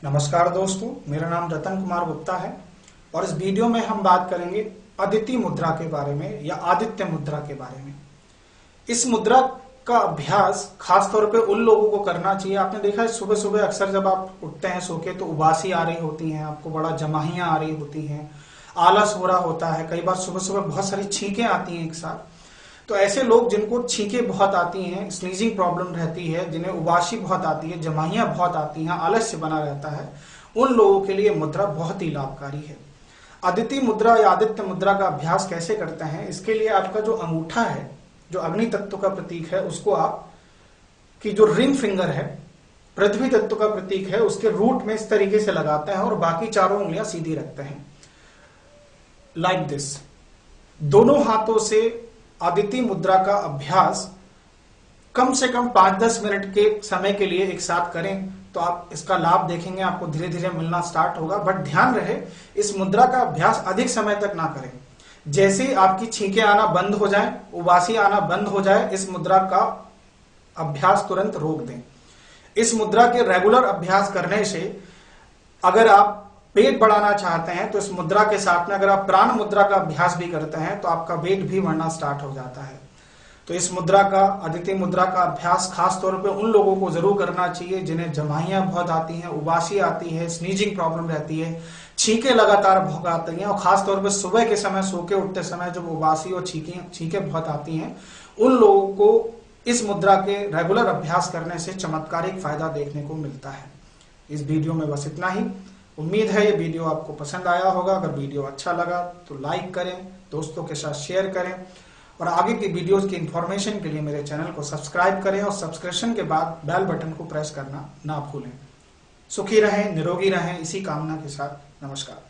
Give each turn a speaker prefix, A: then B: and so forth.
A: नमस्कार दोस्तों, मेरा नाम रतन कुमार गुप्ता है और इस वीडियो में हम बात करेंगे अदिति मुद्रा के बारे में या आदित्य मुद्रा के बारे में। इस मुद्रा का अभ्यास खास तौर पे उन लोगों को करना चाहिए। आपने देखा है सुबह सुबह अक्सर जब आप उठते हैं सो के तो उबासी आ रही होती है, आपको बड़ा जमाहियां आ रही होती हैं, आलस हो रहा होता है, कई बार सुबह सुबह बहुत सारी छींकें आती हैं एक साथ। तो ऐसे लोग जिनको छींकें बहुत आती हैं, स्नीजिंग प्रॉब्लम रहती है, जिन्हें उबासी बहुत आती है, जमाहियां बहुत आती हैं, आलस्य बना रहता है, उन लोगों के लिए मुद्रा बहुत ही लाभकारी है। अदिति मुद्रा या आदित्य मुद्रा का अभ्यास कैसे करते हैं? इसके लिए आपका जो अंगूठा है, जो अग्नि तत्व का प्रतीक है, उसको आप की जो रिंग फिंगर है, पृथ्वी तत्व का प्रतीक है, उसके रूट में इस तरीके से लगाते हैं और बाकी चारों उंगलियां सीधी रखते हैं लाइक दिस। दोनों हाथों से आदिति मुद्रा का अभ्यास कम से कम 5-10 मिनट के समय के लिए एक साथ करें तो आप इसका लाभ देखेंगे, आपको धीरे धीरे मिलना स्टार्ट होगा। बट ध्यान रहे, इस मुद्रा का अभ्यास अधिक समय तक ना करें। जैसे आपकी छींकें आना बंद हो जाए, उबासी आना बंद हो जाए, इस मुद्रा का अभ्यास तुरंत रोक दें। इस मुद्रा के रेगुलर अभ्यास करने से अगर आप पेट बढ़ाना चाहते हैं तो इस मुद्रा के साथ में अगर आप प्राण मुद्रा का अभ्यास भी करते हैं तो आपका वेट भी बढ़ना स्टार्ट हो जाता है। तो इस मुद्रा का, अदिति मुद्रा का अभ्यास खास तौर पे उन लोगों को जरूर करना चाहिए जिन्हें जमाहियां बहुत आती हैं, उबासी आती है, स्नीजिंग प्रॉब्लम रहती है, छींकें लगातार बहुत आती हैं और खास तौर पे सुबह के समय सो के उठते समय जब उबासी और छींकें बहुत आती हैं, उन लोगों को इस मुद्रा के रेगुलर अभ्यास करने से चमत्कारिक फायदा देखने को मिलता है। इस वीडियो में बस इतना ही। उम्मीद है ये वीडियो आपको पसंद आया होगा। अगर वीडियो अच्छा लगा तो लाइक करें, दोस्तों के साथ शेयर करें और आगे की वीडियोस की इंफॉर्मेशन के लिए मेरे चैनल को सब्सक्राइब करें और सब्सक्रिप्शन के बाद बेल बटन को प्रेस करना ना भूलें। सुखी रहें, निरोगी रहें, इसी कामना के साथ नमस्कार।